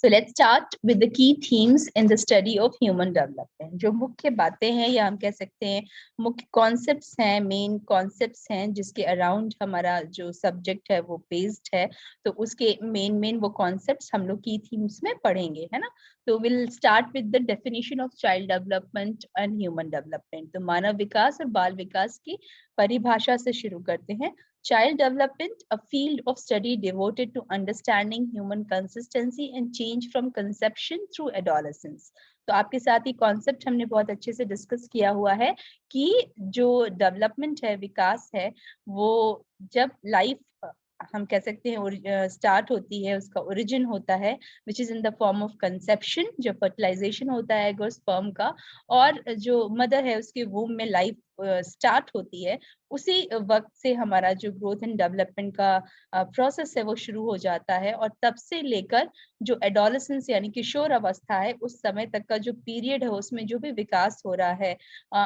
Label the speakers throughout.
Speaker 1: So let's start with the key themes in the study of human development. जो मुख्य बातें हैं या हम कह सकते हैं मुख्य कॉन्सेप्ट्स हैं, मेन कॉन्सेप्ट्स हैं जिसके अराउंड हमारा जो सब्जेक्ट है वो बेस्ड है, तो उसके मेन वो कॉन्सेप्ट्स हम लोग की थीम्स में पढ़ेंगे, है ना। तो will start with the definition of child development and human development. तो मानव विकास और बाल विकास की परिभाषा से शुरू करते हैं। Child development, a field of study devoted to understanding human consistency and change from conception through adolescence. तो आपके साथ ही कॉन्सेप्ट हमने बहुत अच्छे से डिस्कस किया हुआ है कि जो डेवलपमेंट है, विकास है, वो जब लाइफ हम कह सकते हैं स्टार्ट होती है, उसका ओरिजिन होता है which is in the form of conception, जो फर्टिलाइजेशन होता है एग और स्पर्म का, और जो मदर है उसके वूम में लाइफ स्टार्ट होती है, उसी वक्त से हमारा जो ग्रोथ एंड डेवलपमेंट का प्रोसेस है वो शुरू हो जाता है। और तब से लेकर जो एडोलेसेंस यानी किशोर अवस्था है, उस समय तक का जो पीरियड है उसमें जो भी विकास हो रहा है,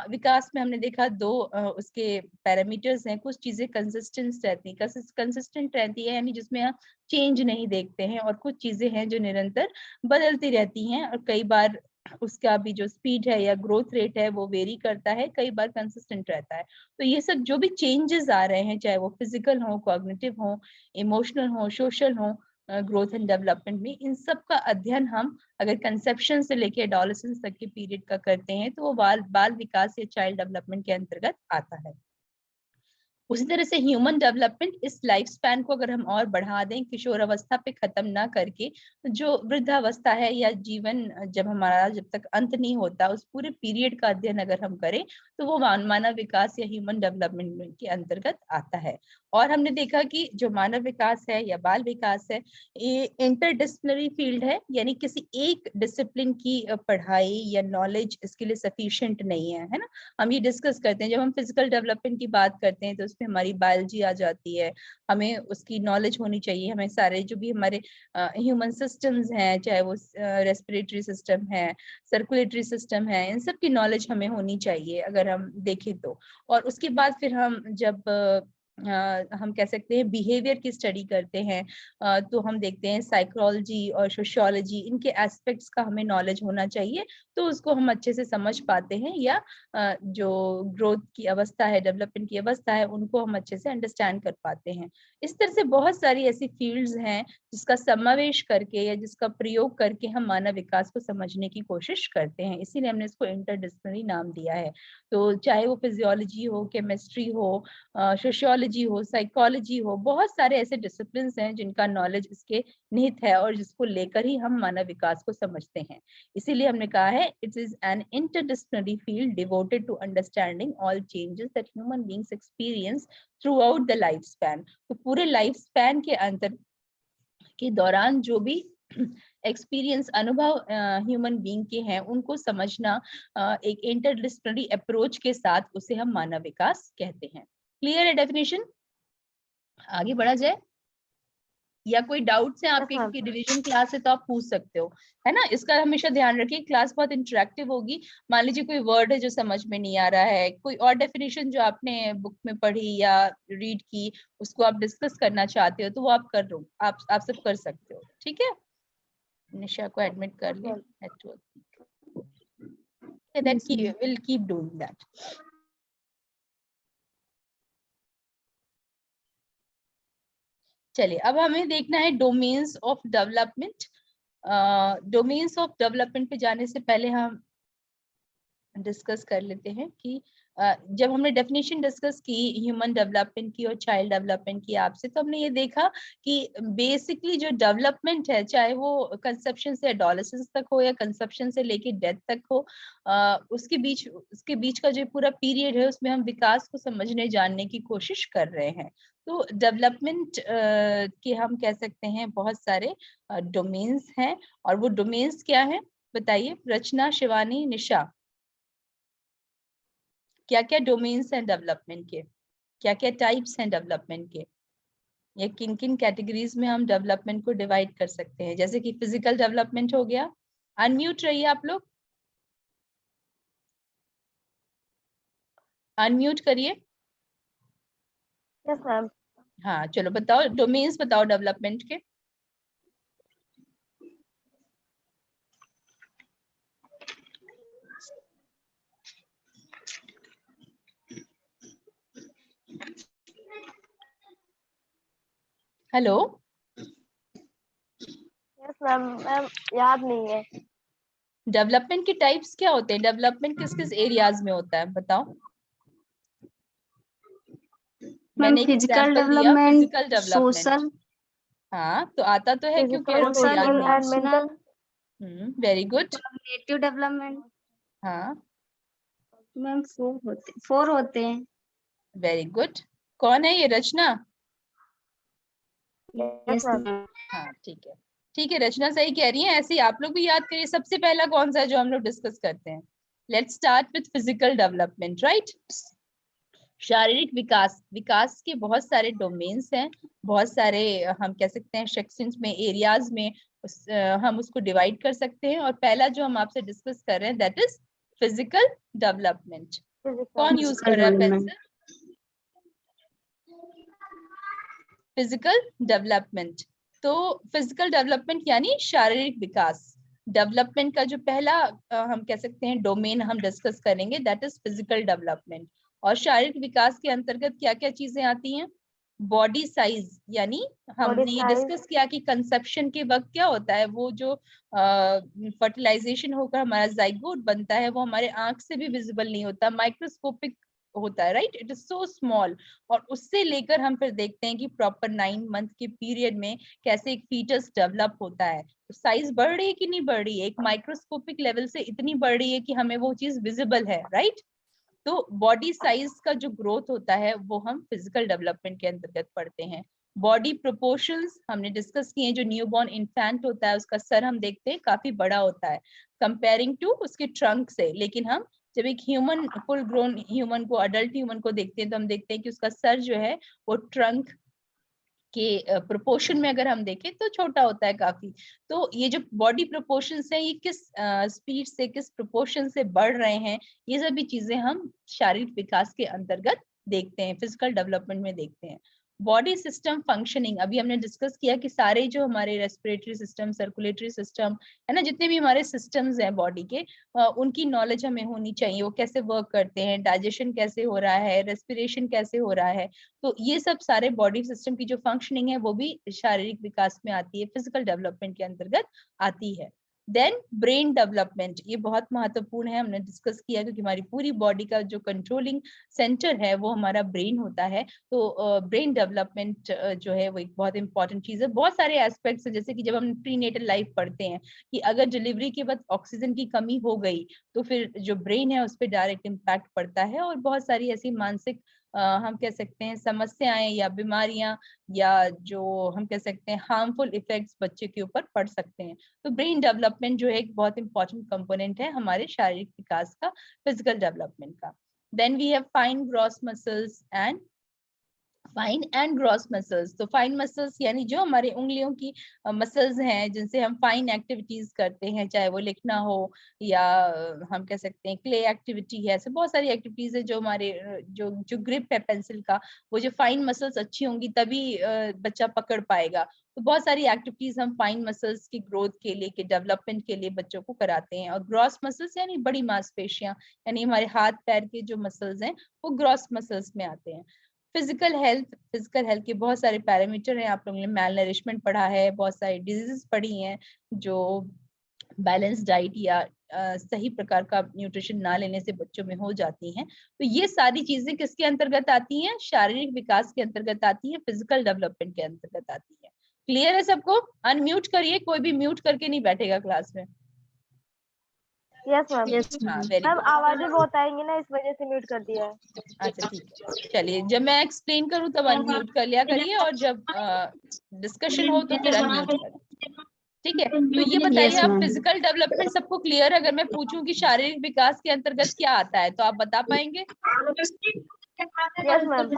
Speaker 1: विकास में हमने देखा दो उसके पैरामीटर्स हैं। कुछ चीजें कंसिस्टेंट रहती है यानी जिसमें हम चेंज नहीं देखते हैं, और कुछ चीजें हैं जो निरंतर बदलती रहती हैं, और कई बार उसका भी जो स्पीड है या ग्रोथ रेट है वो वेरी करता है, कई बार कंसिस्टेंट रहता है। तो ये सब जो भी चेंजेस आ रहे हैं, चाहे वो फिजिकल हो, कॉग्निटिव हो, इमोशनल हो, सोशल हो, ग्रोथ एंड डेवलपमेंट में, इन सब का अध्ययन हम अगर कंसेप्शन से लेके एडोलेसेंस तक के पीरियड का करते हैं तो वो बाल विकास या चाइल्ड डेवलपमेंट के अंतर्गत आता है। उसी तरह से ह्यूमन डेवलपमेंट, इस लाइफ स्पैन को अगर हम और बढ़ा दें, किशोर अवस्था पे खत्म ना करके जो वृद्धावस्था है या जीवन जब हमारा जब तक अंत नहीं होता, उस पूरे पीरियड का अध्ययन अगर हम करें तो वो मानव विकास या ह्यूमन डेवलपमेंट के अंतर्गत आता है। और हमने देखा कि जो मानव विकास है या बाल विकास है, ये इंटरडिसिप्लिनरी फील्ड है, यानी किसी एक डिसिप्लिन की पढ़ाई या नॉलेज इसके लिए सफिशिएंट नहीं है ना। हम ये डिस्कस करते हैं, जब हम फिजिकल डेवलपमेंट की बात करते हैं तो उसमें हमारी बायोलॉजी आ जाती है, हमें उसकी नॉलेज होनी चाहिए, हमें सारे जो भी हमारे ह्यूमन सिस्टम्स हैं, चाहे वो रेस्पिरेटरी सिस्टम है, सर्कुलेटरी सिस्टम है, इन सब की नॉलेज हमें होनी चाहिए अगर हम देखें तो। और उसके बाद फिर हम जब हम कह सकते हैं बिहेवियर की स्टडी करते हैं, तो हम देखते हैं साइकोलॉजी और सोशियोलॉजी, इनके एस्पेक्ट्स का हमें नॉलेज होना चाहिए, तो उसको हम अच्छे से समझ पाते हैं, या जो ग्रोथ की अवस्था है, डेवलपमेंट की अवस्था है, उनको हम अच्छे से अंडरस्टैंड कर पाते हैं। इस तरह से बहुत सारी ऐसी फील्ड्स हैं जिसका समावेश करके या जिसका प्रयोग करके हम मानव विकास को समझने की कोशिश करते हैं, इसीलिए हमने इसको इंटरडिसिप्लिनरी नाम दिया है। तो चाहे वो फिजियोलॉजी हो, केमिस्ट्री हो, सोशियोलॉजी हो, साइकोलॉजी हो, बहुत सारे ऐसे डिसिप्लिन हैं जिनका नॉलेज इसके निहित है और जिसको लेकर ही हम मानव विकास को समझते हैं। इसीलिए हमने कहा है it is an interdisciplinary field devoted to understanding all changes that human beings experience throughout the life span. तो पूरे लाइफ स्पैन के अंतर के दौरान जो भी एक्सपीरियंस, अनुभव ह्यूमन बीइंग के हैं, उनको समझना एक इंटरडिसिप्लिनरी अप्रोच के साथ, उसे हम मानव विकास कहते हैं। क्लियर है डेफिनेशन? आगे बढ़ा जाए, या कोई डाउट्स हैं आपके, क्योंकि डिवीजन क्लास है तो आप पूछ सकते हो, है ना। इसका हमेशा ध्यान रखिए, क्लास बहुत इंटरेक्टिव होगी। मान लीजिए कोई वर्ड है जो समझ में नहीं आ रहा है, कोई और डेफिनेशन जो आपने बुक में पढ़ी या रीड की, उसको आप डिस्कस करना चाहते हो, तो वो आप कर लो, आप सब कर सकते हो, ठीक है। निशा को एडमिट कर ले, we'll keep doing that. चलिए, अब हमें देखना है domains of development. Domains of development पे जाने से पहले हम डिस्कस कर लेते हैं कि जब हमने डेफिनेशन डिस्कस की ह्यूमन डेवलपमेंट की और चाइल्ड डेवलपमेंट की आपसे, तो हमने ये देखा कि बेसिकली जो डेवलपमेंट है, चाहे वो कंसेप्शन से एडोलेसेंस तक हो या कंसेप्शन से लेके डेथ तक हो, उसके बीच का जो पूरा पीरियड है, उसमें हम विकास को समझने जानने की कोशिश कर रहे हैं। तो डेवलपमेंट के हम कह सकते हैं बहुत सारे डोमेन्स हैं, और वो डोमेन्स क्या है बताइए, रचना, शिवानी, निशा, क्या क्या डोमेन्स हैं डेवलपमेंट के, क्या क्या टाइप्स हैं डेवलपमेंट के, या किन किन कैटेगरीज में हम डेवलपमेंट को डिवाइड कर सकते हैं। जैसे कि फिजिकल डेवलपमेंट हो गया, अनम्यूट रहिए आप लोग, अनम्यूट करिए।
Speaker 2: Yes ma'am.
Speaker 1: हाँ चलो बताओ, डोमेन्स बताओ डेवलपमेंट के। हेलो,
Speaker 2: यस मैम, मैम याद नहीं है।
Speaker 1: डेवलपमेंट के टाइप्स क्या होते हैं? डेवलपमेंट किस किस एरियाज में होता है बताओ।
Speaker 3: मैम
Speaker 1: मैंने एक
Speaker 3: फिजिकल
Speaker 1: एग्जांपल दिया,
Speaker 3: डेवलपमेंट,
Speaker 1: फिजिकल डेवलपमेंट।
Speaker 3: सोशल,
Speaker 1: हाँ, तो आता तो है, क्यों कह रहे हो
Speaker 2: फिजिकल,
Speaker 1: याद
Speaker 2: सोशल
Speaker 1: नहीं?
Speaker 2: And mental.
Speaker 1: Very good.
Speaker 3: Cognitive development.
Speaker 1: हाँ,
Speaker 3: मैम फोर होते हैं।
Speaker 1: Very good. कौन है ये? रचना?
Speaker 2: Yes ma'am.
Speaker 1: हाँ, ठीक है, ठीक है, रचना सही कह रही है। ऐसे ही आप लोग भी याद करिए, सबसे पहला कौन सा है जो हम लोग डिस्कस करते हैं? Let's start with physical development, right. शारीरिक विकास, विकास के बहुत सारे डोमेन्स हैं, बहुत सारे हम कह सकते हैं सेक्शंस में, एरियाज में हम उसको डिवाइड कर सकते हैं। और पहला जो हम आपसे डिस्कस कर रहे हैं दैट इज फिजिकल डेवलपमेंट। कौन यूज कर रहा है पेंसिल? Physical development. तो फिजिकल डेवलपमेंट यानी शारीरिक विकास। डेवलपमेंट का जो पहला हम कह सकते हैं डोमेन हम डिस्कस करेंगे दैट इज फिजिकल डेवलपमेंट। और शारीरिक विकास के अंतर्गत क्या क्या चीजें आती हैं? बॉडी साइज, यानी हमने ये डिस्कस किया कि कंसेप्शन के वक्त क्या होता है, वो जो फर्टिलाइजेशन होकर हमारा जाइगोट बनता है वो हमारे आंख से भी विजिबल नहीं होता, माइक्रोस्कोपिक होता है, right, it is so small. और उससे लेकर हम फिर देखते हैं कि प्रॉपर 9 मंथ के पीरियड में कैसे एक फीटस डेवलप होता है। तो साइज बढ़ रही है कि नहीं बढ़ रही है? एक माइक्रोस्कोपिक लेवल से इतनी बढ़ रही है कि हमें वो चीज विजिबल है, राइट। तो बॉडी साइज का जो ग्रोथ होता है वो हम फिजिकल डेवलपमेंट के अंतर्गत पढ़ते हैं। बॉडी प्रोपोर्शंस हमने डिस्कस किए हैं। जो न्यूबॉर्न इन्फेंट होता है उसका सर हम देखते हैं काफी बड़ा होता है कंपेयरिंग टू उसके ट्रंक से, लेकिन हम जब एक ह्यूमन, फुल ग्रोन ह्यूमन को, अडल्ट ह्यूमन को देखते हैं तो हम देखते हैं कि उसका सर जो है वो ट्रंक के प्रोपोर्शन में अगर हम देखें तो छोटा होता है काफी। तो ये जो बॉडी प्रोपोर्शंस है ये किस स्पीड से, किस प्रोपोर्शन से बढ़ रहे हैं, ये सभी चीजें हम शारीरिक विकास के अंतर्गत देखते हैं, फिजिकल डेवलपमेंट में देखते हैं। बॉडी सिस्टम फंक्शनिंग, अभी हमने डिस्कस किया कि सारे जो हमारे रेस्पिरेटरी सिस्टम, सर्कुलेटरी सिस्टम है ना, जितने भी हमारे सिस्टम्स हैं बॉडी के, उनकी नॉलेज हमें होनी चाहिए। वो कैसे वर्क करते हैं, डाइजेशन कैसे हो रहा है, रेस्पिरेशन कैसे हो रहा है। तो ये सब सारे बॉडी सिस्टम की जो फंक्शनिंग है वो भी शारीरिक विकास में आती है, फिजिकल डेवलपमेंट के अंतर्गत आती है। देन ब्रेन डेवलपमेंट, ये बहुत महत्वपूर्ण है, हमने डिस्कस किया, क्योंकि हमारी पूरी बॉडी का जो कंट्रोलिंग सेंटर है वो हमारा ब्रेन होता है। तो ब्रेन डेवलपमेंट जो है वो एक बहुत इंपॉर्टेंट चीज है। बहुत सारे एस्पेक्ट्स है, जैसे कि जब हम प्रीनेटल लाइफ पढ़ते हैं कि अगर डिलीवरी के बाद ऑक्सीजन की कमी हो गई तो फिर जो ब्रेन है उस पर डायरेक्ट इम्पैक्ट पड़ता है। और बहुत सारी ऐसी मानसिक हम कह सकते हैं समस्याएं या बीमारियां या जो हम कह सकते हैं हार्मफुल इफेक्ट्स बच्चे के ऊपर पड़ सकते हैं। तो ब्रेन डेवलपमेंट जो है एक बहुत इंपॉर्टेंट कंपोनेंट है हमारे शारीरिक विकास का, फिजिकल डेवलपमेंट का। Then we have fine gross muscles and fine and gross muscles. तो फाइन मसल्स यानी जो हमारे उंगलियों की मसल्स हैं जिनसे हम फाइन एक्टिविटीज करते हैं, चाहे वो लिखना हो या हम कह सकते हैं क्ले एक्टिविटी है। ऐसे बहुत सारी एक्टिविटीज है जो हमारे जो जो ग्रिप है पेंसिल का, वो जो फाइन मसल्स अच्छी होंगी तभी बच्चा पकड़ पाएगा। तो बहुत सारी एक्टिविटीज हम फाइन मसल्स की ग्रोथ के लिए, के डेवलपमेंट के लिए बच्चों को कराते हैं। और ग्रॉस मसल्स यानी बड़ी मांसपेशियां, यानी हमारे हाथ पैर के जो मसल्स हैं वो ग्रॉस मसल्स में आते हैं। फिजिकल हेल्थ, फिजिकल हेल्थ के बहुत सारे पैरामीटर हैं। आप लोगों ने मैल नरिशमेंट पढ़ा है, बहुत सारी डिजीजेस पढ़ी हैं जो बैलेंस डाइट या सही प्रकार का न्यूट्रिशन ना लेने से बच्चों में हो जाती हैं। तो ये सारी चीजें किसके अंतर्गत आती हैं? शारीरिक विकास के अंतर्गत आती है, फिजिकल डेवलपमेंट के अंतर्गत आती है। क्लियर है सबको? अनम्यूट करिए, कोई भी म्यूट करके नहीं बैठेगा क्लास में।
Speaker 2: Yes ma'am.
Speaker 1: हाँ, वेरी
Speaker 2: मैम
Speaker 1: गुड।
Speaker 2: आवाजें बहुत आएंगी ना, इस वजह से म्यूट कर दिया है।
Speaker 1: अच्छा, ठीक है, चलिए, जब मैं एक्सप्लेन करूं तब अनम्यूट कर लिया करिए, और जब डिस्कशन हो तो फिर अनम्यूट कर। ठीक है, तो ये बताइए आप, फिजिकल डेवलपमेंट सबको क्लियर? अगर मैं पूछूं कि शारीरिक विकास के अंतर्गत क्या आता है तो आप बता पाएंगे?
Speaker 2: Yes ma'am.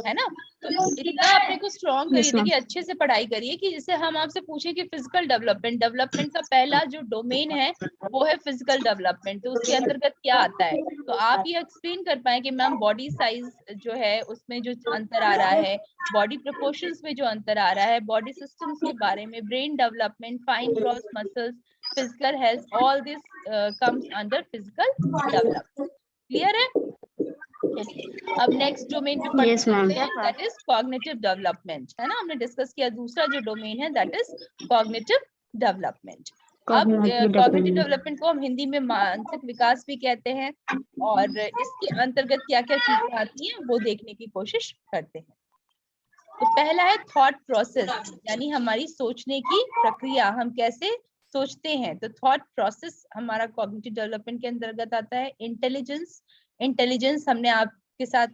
Speaker 1: है ना? तो इतना अपने को स्ट्रॉन्ग करिए, देखिए अच्छे से पढ़ाई करिए कि जिससे हम आपसे पूछे कि फिजिकल डेवलपमेंट, डेवलपमेंट का पहला जो डोमेन है वो है फिजिकल डेवलपमेंट, तो उसके अंतर्गत क्या आता है? तो आप ये एक्सप्लेन कर पाए कि मैम बॉडी साइज जो है उसमें जो अंतर आ रहा है, बॉडी प्रोपोर्शंस में जो अंतर आ रहा है, बॉडी सिस्टम्स के बारे में, brain development, fine gross muscles, physical health, all this comes under physical development. Clear है? अब नेक्स्ट डोमेन पे पढ़ते
Speaker 3: Yes, ma'am.
Speaker 1: हैं, दैट इज कॉग्निटिव डेवलपमेंट, है ना। हमने डिस्कस किया दूसरा जो डोमेन है दैट इज कॉग्निटिव डेवलपमेंट। अब कॉग्निटिव डेवलपमेंट को हम हिंदी में मानसिक विकास भी कहते हैं, और इसके अंतर्गत क्या क्या चीजें आती हैं वो देखने की कोशिश करते हैं। तो पहला है थॉट प्रोसेस, यानी हमारी सोचने की प्रक्रिया, हम कैसे सोचते हैं। तो थॉट प्रोसेस हमारा कॉग्निटिव डेवलपमेंट के अंतर्गत आता है। इंटेलिजेंस, इंटेलिजेंस हमने आपके साथ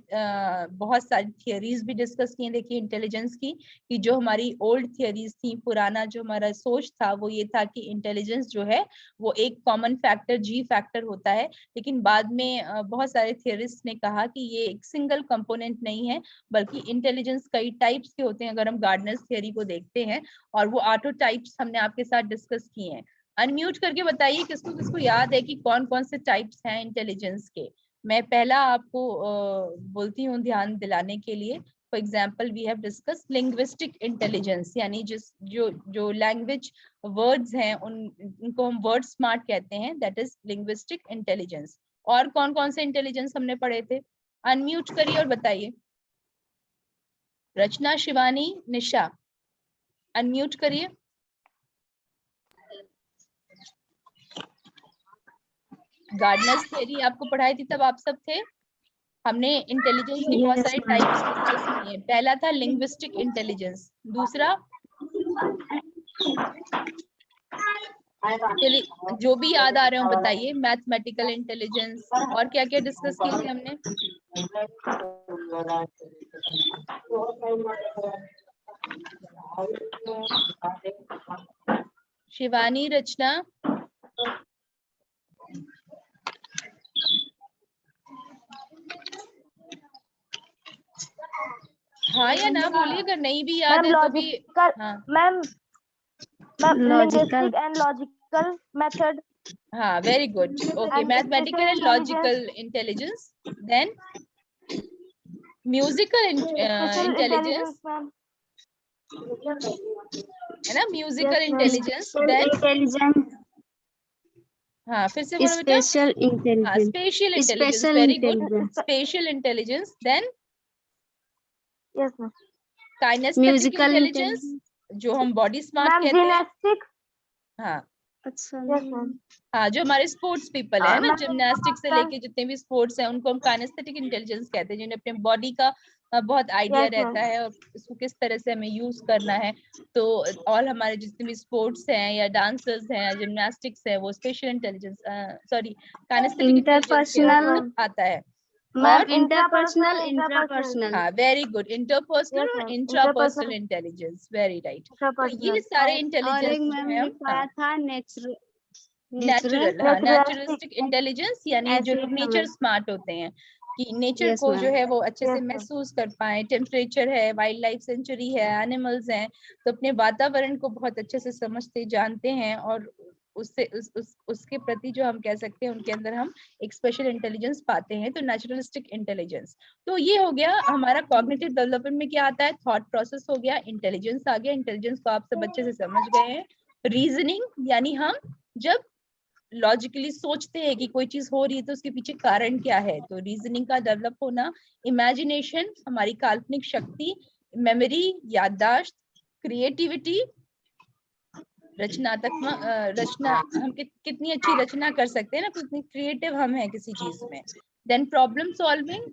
Speaker 1: बहुत सारी थियरीज भी डिस्कस की हैं। देखिए इंटेलिजेंस की, कि जो हमारी ओल्ड थियरीज थी, पुराना जो हमारा सोच था वो ये था कि इंटेलिजेंस जो है वो एक कॉमन फैक्टर जी फैक्टर होता है, लेकिन बाद में बहुत सारे थियरिस्ट ने कहा कि ये एक सिंगल कंपोनेंट नहीं है, बल्कि इंटेलिजेंस कई टाइप्स के होते हैं। अगर हम गार्डनर्स थियरी को देखते हैं, और वो ऑटो टाइप्स हमने आपके साथ डिस्कस किए हैं। अनम्यूट करके बताइए किसको किसको याद है कि कौन कौन से टाइप्स हैं इंटेलिजेंस के। मैं पहला आपको बोलती हूँ ध्यान दिलाने के लिए। For example we have discuss linguistic intelligence, यानी जो लैंग्वेज वर्ड्स हैं उनको हम वर्ड स्मार्ट कहते हैं, दैट इज लिंग्विस्टिक इंटेलिजेंस। और कौन कौन से इंटेलिजेंस हमने पढ़े थे? अनम्यूट करिए और बताइए। रचना, शिवानी, निशा, अनम्यूट करिए। गार्डनर्स थ्योरी आपको पढ़ाई थी, तब आप सब थे। हमने इंटेलिजेंस के बहुत सारे टाइप्स डिस्कस किए। पहला था लिंग्विस्टिक इंटेलिजेंस, दूसरा चलिए जो भी याद आ रहे हो बताइए। मैथमेटिकल इंटेलिजेंस, और क्या क्या डिस्कस किए थे हमने? शिवानी, रचना, हाँ या ना बोलिए, अगर नहीं भी याद है तो भी। हाँ
Speaker 2: ma'am linguistic and logical method.
Speaker 1: हाँ, very good, okay. Mathematical and logical intelligence, then musical intelligence, है ना, म्यूजिकल इंटेलिजेंस, देन हाँ फिर से बोलो बेटा।
Speaker 3: Spatial intelligence,
Speaker 1: spatial intelligence, very good. Spatial intelligence, then
Speaker 2: yes ma'am
Speaker 1: kinesthetic
Speaker 3: musical
Speaker 1: intelligence, जो हम बॉडी स्मार्ट
Speaker 2: मैम
Speaker 1: कहते हैं।
Speaker 2: जिमनास्टिक।
Speaker 1: हाँ
Speaker 3: अच्छा
Speaker 2: यस मैम
Speaker 1: हाँ, जो हमारे स्पोर्ट्स पीपल है ना,
Speaker 2: मैम
Speaker 1: जिम्नास्टिक से लेके जितने भी स्पोर्ट्स हैं उनको हम काइनेस्थेटिक इंटेलिजेंस कहते हैं, जिन्हें अपने बॉडी का बहुत आइडिया
Speaker 2: Yes, ma'am.
Speaker 1: रहता है और इसको किस तरह से हमें यूज करना है। तो ऑल हमारे जितने भी स्पोर्ट्स हैं या डांसर्स हैं या जिम्नास्टिक्स है, वो spatial intelligence sorry kinesthetic intelligence के अंतर्गत आता है।
Speaker 3: Ma'am interpersonal, intrapersonal.
Speaker 1: हाँ, वेरी गुड। इंटरपर्सनल
Speaker 2: Yes,
Speaker 1: और
Speaker 2: ma'am.
Speaker 1: Intrapersonal
Speaker 2: Interpersonal.
Speaker 1: Intelligence, very right. तो
Speaker 2: Interpersonal.
Speaker 1: ये सारे
Speaker 3: और
Speaker 1: इंटेलिजेंस
Speaker 3: एक
Speaker 1: जो
Speaker 3: मैम
Speaker 1: है
Speaker 3: ने पढ़ा था नेचुरल
Speaker 1: नेचुरल, हाँ,
Speaker 2: Naturalistic.
Speaker 1: नेचुरलिस्टिक इंटेलिजेंस, यानी जो
Speaker 3: ऐसे
Speaker 1: लोग
Speaker 3: ही
Speaker 1: नेचर
Speaker 3: समझ।
Speaker 1: स्मार्ट होते हैं, कि नेचर
Speaker 3: Yes,
Speaker 1: को
Speaker 3: ma'am.
Speaker 1: जो है वो अच्छे
Speaker 2: Yes,
Speaker 1: से
Speaker 2: ma'am.
Speaker 1: महसूस कर पाए। टेम्परेचर है, वाइल्ड लाइफ सेंचुरी है, एनिमल्स हैं, तो अपने वातावरण को बहुत अच्छे से समझते जानते हैं, और उससे उसके प्रति जो हम कह सकते हैं उनके अंदर हम एक स्पेशल इंटेलिजेंस पाते हैं। तो नेचुरलिस्टिक इंटेलिजेंस, तो ये हो गया हमारा कॉग्निटिव डेवलपमेंट में। क्या आता है? थॉट प्रोसेस हो गया, इंटेलिजेंस आ गया। इंटेलिजेंस को आप सब अच्छे से समझ गए हैं। रीजनिंग, यानी हम जब लॉजिकली सोचते हैं कि कोई चीज हो रही है तो उसके पीछे कारण क्या है, तो रीजनिंग का डेवलप होना। इमेजिनेशन, हमारी काल्पनिक शक्ति, मेमोरी, याददाश्त, क्रिएटिविटी, रचना, हम कितनी अच्छी रचना कर सकते हैं ना, कितनी क्रिएटिव हम हैं किसी चीज में। देन प्रॉब्लम सॉल्विंग,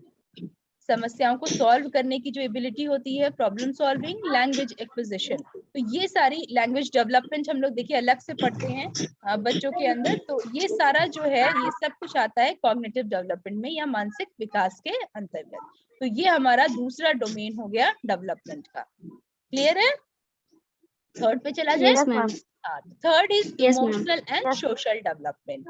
Speaker 1: समस्याओं को सॉल्व करने की जो एबिलिटी होती है, प्रॉब्लम सॉल्विंग। लैंग्वेज एक्विजिशन, तो ये सारी लैंग्वेज डेवलपमेंट हम लोग देखिए अलग से पढ़ते हैं बच्चों के अंदर। तो ये सारा जो है ये सब कुछ आता है कॉग्निटिव डेवलपमेंट में या मानसिक विकास के अंतर्गत। तो ये हमारा दूसरा डोमेन हो गया डेवलपमेंट का। क्लियर है? थर्ड पे चला जाए।
Speaker 3: Yes, ma'am.
Speaker 1: Third is
Speaker 3: Yes, ma'am.
Speaker 1: Emotional and social development.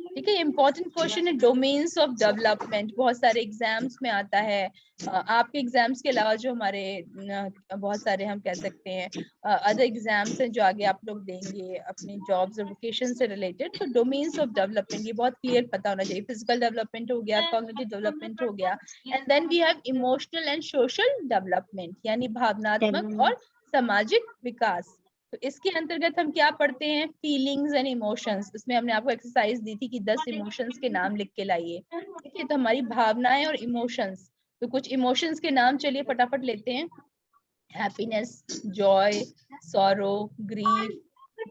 Speaker 1: ठीक है, इंपॉर्टेंट क्वेश्चन है, डोमेन्स ऑफ डेवलपमेंट, बहुत सारे एग्जाम्स में आता है। आपके एग्जाम्स के अलावा जो हमारे बहुत सारे हम कह सकते हैं अदर एग्जाम्स हैं जो आगे आप लोग देंगे अपनी जॉब्स और वोकेशन से रिलेटेड। तो डोमेन्स ऑफ डेवलपमेंट ये बहुत क्लियर पता होना चाहिए। फिजिकल डेवलपमेंट हो गया, कॉग्निटिव डेवलपमेंट हो गया, and then we have emotional and social development, यानी भावनात्मक और सामाजिक विकास। तो इसके अंतर्गत हम क्या पढ़ते हैं, फीलिंग्स एंड इमोशंस। इसमें हमने आपको एक्सरसाइज दी थी कि 10 इमोशंस के नाम लिख के लाइए, ठीक है। तो हमारी भावनाएं और इमोशंस, तो कुछ इमोशंस के नाम चलिए फटाफट लेते हैं। Happiness, Joy, sorrow, grief,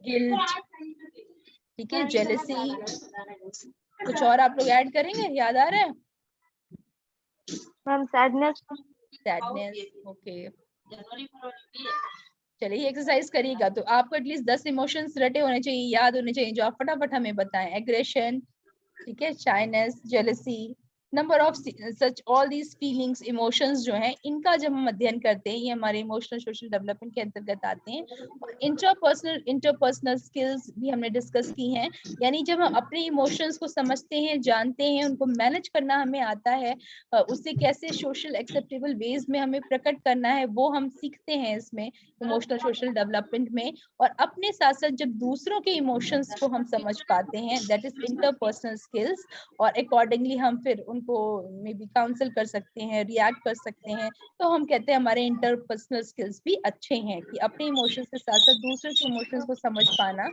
Speaker 1: guilt, ठीक है, जेलसी। कुछ और आप लोग ऐड करेंगे, याद आ रहा है?
Speaker 2: Ma'am sadness.
Speaker 1: Sadness, okay. चलिए एक्सरसाइज करिएगा तो आपको एटलीस्ट 10 इमोशंस रटे होने चाहिए, याद होने चाहिए, जो आप फटाफट हमें बताएं। एग्रेशन, ठीक है, shyness, jealousy, number of such all these feelings, emotions जो हैं, इनका जब हम अध्ययन करते हैं ये हमारे इमोशनल सोशल डेवलपमेंट के अंतर्गत आते हैं। और इंटरपर्सनल स्किल्स भी हमने डिस्कस की हैं, यानी जब हम अपने इमोशंस को समझते हैं, जानते हैं, उनको मैनेज करना हमें आता है, उससे कैसे सोशल एक्सेप्टेबल वेज में हमें प्रकट करना है वो हम सीखते हैं इसमें, इमोशनल सोशल डेवलपमेंट में। और अपने साथ साथ जब दूसरों के इमोशंस को हम समझ पाते हैं, दैट इज इंटरपर्सनल स्किल्स, और अकॉर्डिंगली हम फिर उनको मे बी काउंसल कर सकते हैं, रिएक्ट कर सकते हैं, तो हम कहते हैं हमारे इंटरपर्सनल स्किल्स भी अच्छे हैं, कि अपने इमोशंस के साथ साथ दूसरों के इमोशंस को समझ पाना,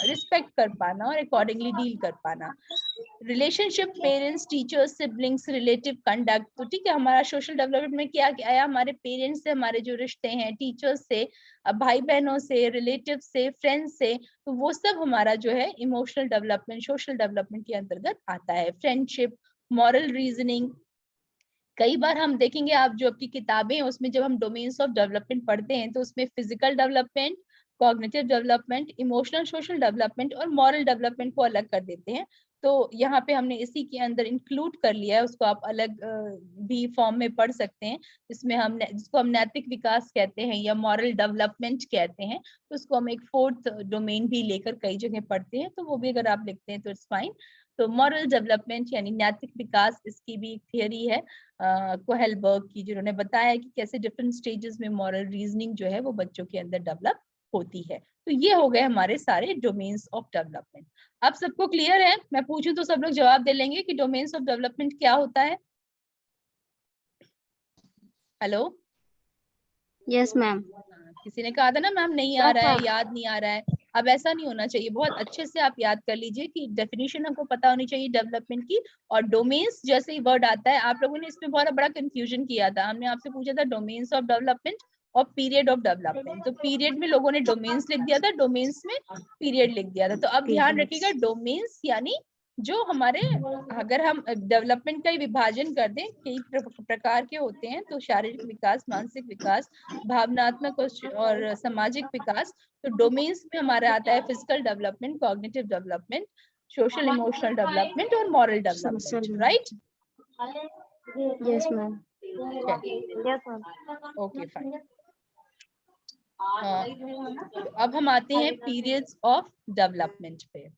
Speaker 1: रिस्पेक्ट कर पाना और अकॉर्डिंगली डील कर पाना। Relationship, parents, teachers, siblings, relative conduct, तो ठीक है, हमारा सोशल डेवलपमेंट में क्या क्या आया, हमारे पेरेंट्स से हमारे जो रिश्ते हैं, टीचर्स से, भाई बहनों से, रिलेटिव से, फ्रेंड्स से, तो वो सब हमारा जो है इमोशनल डेवलपमेंट, सोशल डेवलपमेंट के अंतर्गत आता है। फ्रेंडशिप, मॉरल रीजनिंग, कई बार हम देखेंगे, आप जो आपकी किताबें हैं उसमें जब हम डोमेन्स ऑफ डेवलपमेंट पढ़ते हैं तो उसमें physical development, cognitive development, emotional social development और मॉरल डेवलपमेंट को अलग कर देते हैं। तो यहाँ पे हमने इसी के अंदर इंक्लूड कर लिया है, उसको आप अलग भी फॉर्म में पढ़ सकते हैं। इसमें हम जिसको हम नैतिक विकास कहते हैं या मॉरल डेवलपमेंट कहते हैं, तो उसको हम एक 4th डोमेन भी लेकर कई जगह पढ़ते हैं, तो वो भी अगर आप लिखते हैं तो इट्स फाइन। तो मॉरल डेवलपमेंट यानी नैतिक विकास, इसकी भी एक थियरी है कोहेलबर्ग की, जिन्होंने बताया कि कैसे डिफरेंट स्टेजेस में मॉरल रीजनिंग जो है वो बच्चों के अंदर डेवलप होती है। तो ये हो गए हमारे सारे डोमेन्स ऑफ डेवलपमेंट। अब सबको क्लियर है? मैं पूछूं तो सब लोग जवाब दे लेंगे कि डोमेन्स ऑफ डेवलपमेंट क्या होता है। Hello,
Speaker 3: yes ma'am.
Speaker 1: किसी ने कहा था ना मैम नहीं आ रहा है, याद नहीं आ रहा है। अब ऐसा नहीं होना चाहिए, बहुत अच्छे से आप याद कर लीजिए कि डेफिनेशन हमको पता होनी चाहिए डेवलपमेंट की। और डोमेन्स जैसे ही वर्ड आता है, आप लोगों ने इसमें बहुत बड़ा कंफ्यूजन किया था, हमने आपसे पूछा था डोमेन्स ऑफ डेवलपमेंट और पीरियड ऑफ डेवलपमेंट, तो पीरियड में लोगों ने डोमेन्स लिख दिया था, डोमेन्स में पीरियड लिख दिया था। तो अब ध्यान रखिएगा, डोमेन्स यानी जो हमारे, अगर हम डेवलपमेंट का ही विभाजन कर दें, कई प्रकार के होते हैं, तो शारीरिक विकास, मानसिक विकास, भावनात्मक और सामाजिक विकास। तो डोमेन्स में हमारा आता है physical development, cognitive development, social emotional development और moral development, right?
Speaker 3: Yes ma'am.
Speaker 2: Yes ma'am.
Speaker 1: Okay fine. अब हम आते हैं पीरियड्स ऑफ डेवलपमेंट पे।